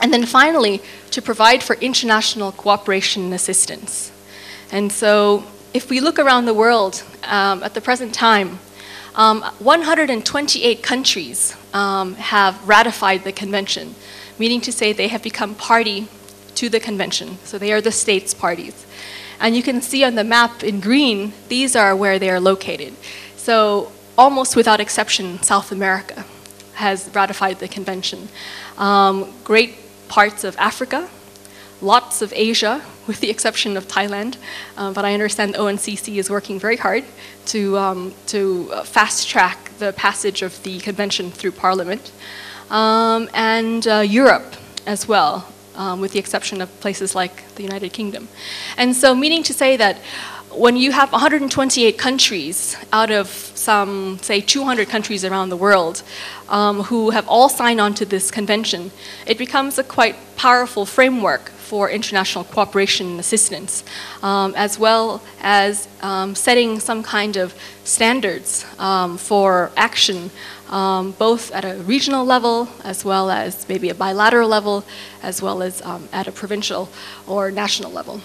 And then finally, to provide for international cooperation and assistance. And so if we look around the world at the present time, 128 countries have ratified the convention, meaning to say they have become party to the convention. So they are the states parties. And you can see on the map in green, these are where they are located. So almost without exception, South America has ratified the convention. Great parts of Africa, lots of Asia, with the exception of Thailand, but I understand the ONCC is working very hard to fast-track the passage of the convention through Parliament, and Europe as well, with the exception of places like the United Kingdom. And so meaning to say that when you have 128 countries out of some, say, 200 countries around the world who have all signed on to this convention, it becomes a quite powerful framework for international cooperation and assistance, as well as setting some kind of standards for action, both at a regional level, as well as maybe a bilateral level, as well as at a provincial or national level.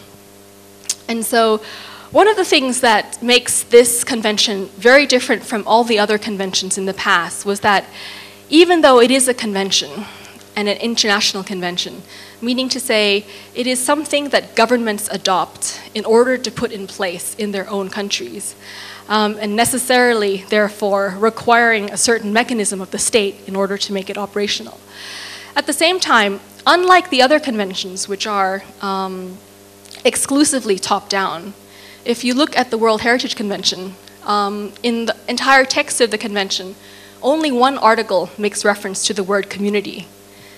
And so one of the things that makes this convention very different from all the other conventions in the past was that even though it is a convention and an international convention, meaning to say it is something that governments adopt in order to put in place in their own countries, and necessarily, therefore, requiring a certain mechanism of the state in order to make it operational. At the same time, unlike the other conventions, which are exclusively top-down, if you look at the World Heritage Convention, in the entire text of the convention, only one article makes reference to the word community.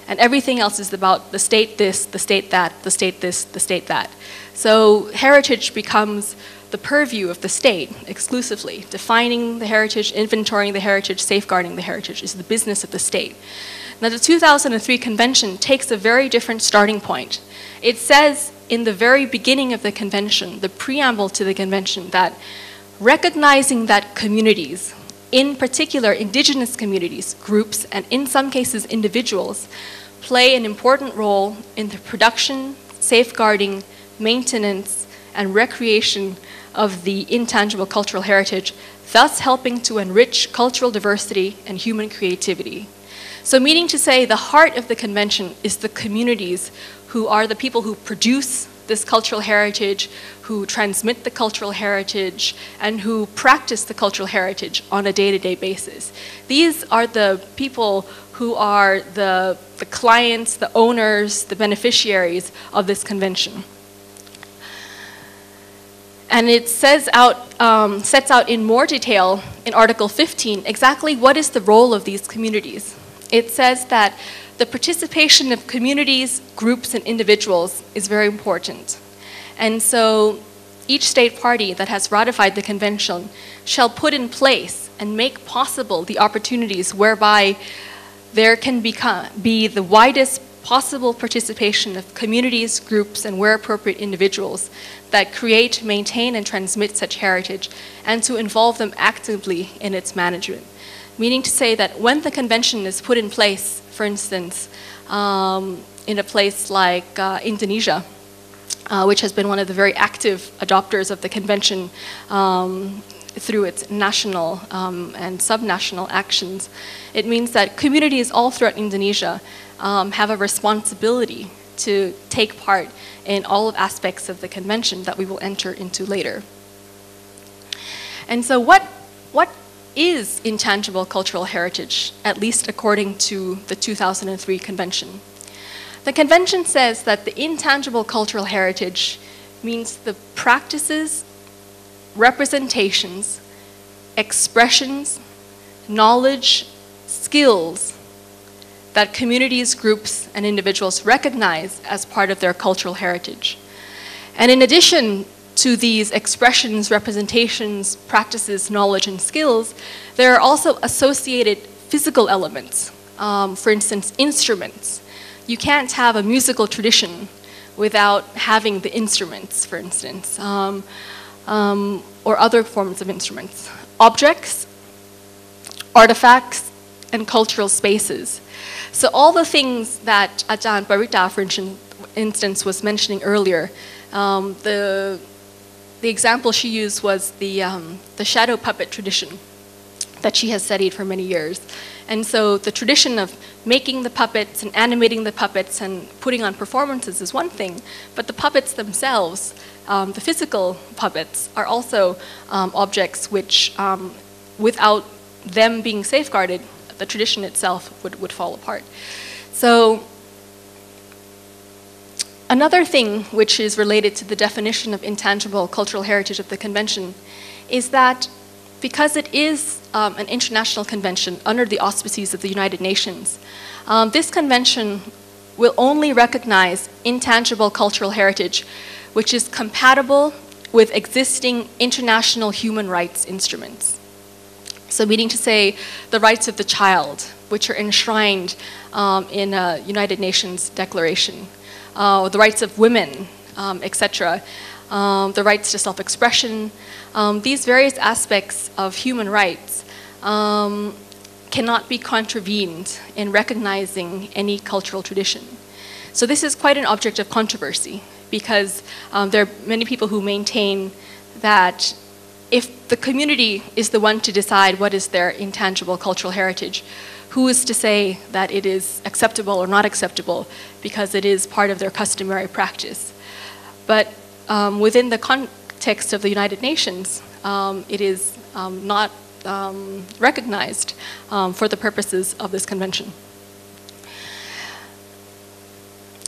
And everything else is about the state this, the state that, the state this, the state that. So heritage becomes the purview of the state exclusively. Defining the heritage, inventorying the heritage, safeguarding the heritage is the business of the state. Now the 2003 convention takes a very different starting point. It says in the very beginning of the convention, the preamble to the convention, that recognizing that communities, in particular indigenous communities, groups, and in some cases individuals, play an important role in the production, safeguarding, maintenance, and recreation of the intangible cultural heritage, thus helping to enrich cultural diversity and human creativity. So meaning to say the heart of the convention is the communities who are the people who produce this cultural heritage, who transmit the cultural heritage, and who practice the cultural heritage on a day-to-day basis. These are the people who are the clients, the owners, the beneficiaries of this convention. And it sets out in more detail in Article 15 exactly what is the role of these communities. It says that the participation of communities, groups, and individuals is very important. And so each state party that has ratified the convention shall put in place and make possible the opportunities whereby there can be the widest possible participation of communities, groups, and where appropriate individuals that create, maintain, and transmit such heritage, and to involve them actively in its management. Meaning to say that when the convention is put in place, for instance, in a place like Indonesia, which has been one of the very active adopters of the convention through its national and subnational actions, it means that communities all throughout Indonesia have a responsibility to take part in all aspects of the convention that we will enter into later. And so what is intangible cultural heritage, at least according to the 2003 convention? The convention says that the intangible cultural heritage means the practices, representations, expressions, knowledge, skills that communities, groups, and individuals recognize as part of their cultural heritage. And in addition to these expressions, representations, practices, knowledge, and skills, there are also associated physical elements. For instance, instruments. You can't have a musical tradition without having the instruments, for instance, or other forms of instruments. Objects, artifacts, and cultural spaces. So all the things that Ajahn Parita, for instance, was mentioning earlier, the example she used was the shadow puppet tradition that she has studied for many years. And so the tradition of making the puppets and animating the puppets and putting on performances is one thing, but the puppets themselves, the physical puppets, are also objects which, without them being safeguarded, the tradition itself would fall apart. So another thing which is related to the definition of intangible cultural heritage of the convention is that because it is an international convention under the auspices of the United Nations, this convention will only recognize intangible cultural heritage which is compatible with existing international human rights instruments. So meaning to say the rights of the child, which are enshrined in a United Nations declaration, the rights of women, etc., the rights to self-expression. These various aspects of human rights cannot be contravened in recognizing any cultural tradition. So this is quite an object of controversy because there are many people who maintain that if the community is the one to decide what is their intangible cultural heritage, who is to say that it is acceptable or not acceptable because it is part of their customary practice? But within the context of the United Nations, it is not recognized for the purposes of this convention.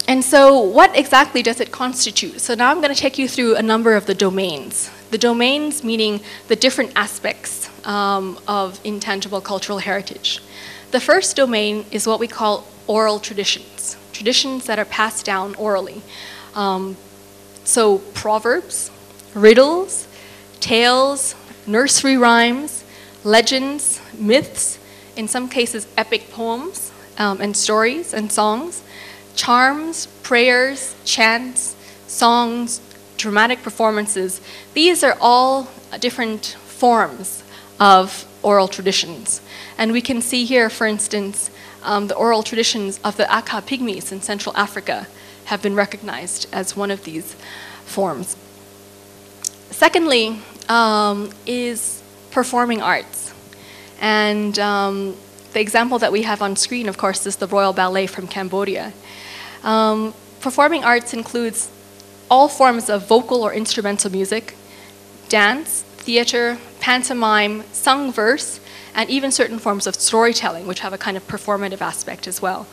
And so what exactly does it constitute? So now I'm going to take you through a number of the domains. The domains meaning the different aspects of intangible cultural heritage. The first domain is what we call oral traditions, traditions that are passed down orally. So proverbs, riddles, tales, nursery rhymes, legends, myths, in some cases epic poems and stories and songs, charms, prayers, chants, songs, dramatic performances. These are all different forms of oral traditions. And we can see here, for instance, the oral traditions of the Aka Pygmies in Central Africa have been recognized as one of these forms. Secondly, is performing arts. And the example that we have on screen, of course, is the Royal Ballet from Cambodia. Performing arts includes all forms of vocal or instrumental music, dance, theater, pantomime, sung verse, and even certain forms of storytelling, which have a kind of performative aspect as well.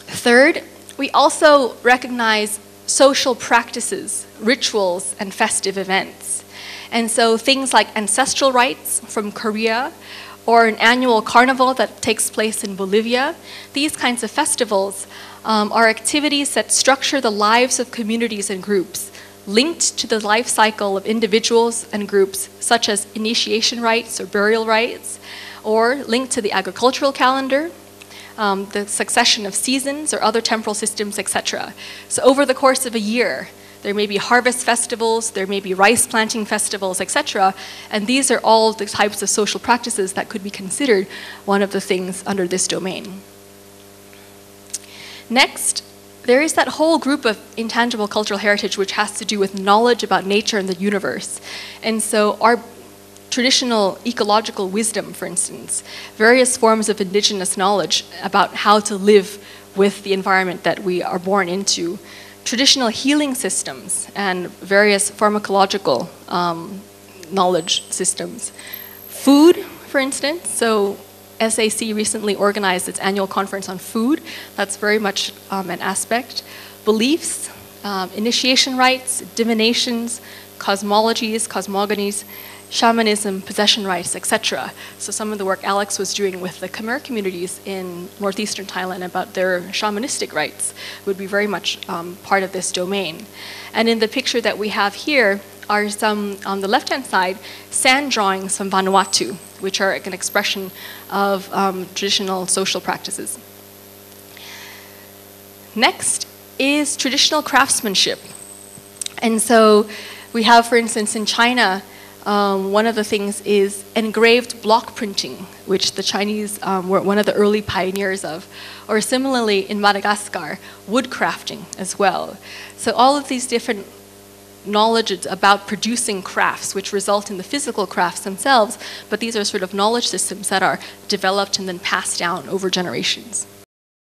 Third, we also recognize social practices, rituals, and festive events. And so things like ancestral rites from Korea, or an annual carnival that takes place in Bolivia, these kinds of festivals are activities that structure the lives of communities and groups, linked to the life cycle of individuals and groups, such as initiation rites or burial rites, or linked to the agricultural calendar, the succession of seasons or other temporal systems, etc. So over the course of a year, there may be harvest festivals, there may be rice planting festivals, etc. And these are all the types of social practices that could be considered one of the things under this domain. Next, there is that whole group of intangible cultural heritage which has to do with knowledge about nature and the universe. And so our traditional ecological wisdom, for instance, various forms of indigenous knowledge about how to live with the environment that we are born into, traditional healing systems and various pharmacological knowledge systems. Food, for instance, so SAC recently organized its annual conference on food. That's very much an aspect. Beliefs, initiation rites, divinations, cosmologies, cosmogonies, shamanism, possession rights, etc. So some of the work Alex was doing with the Khmer communities in northeastern Thailand about their shamanistic rites would be very much part of this domain. And in the picture that we have here are some, on the left-hand side, sand drawings from Vanuatu, which are an expression of traditional social practices. Next is traditional craftsmanship. And so we have, for instance, in China, One of the things is engraved block printing, which the Chinese were one of the early pioneers of. Or similarly, in Madagascar, wood crafting as well. So all of these different knowledge about producing crafts, which result in the physical crafts themselves, but these are sort of knowledge systems that are developed and then passed down over generations.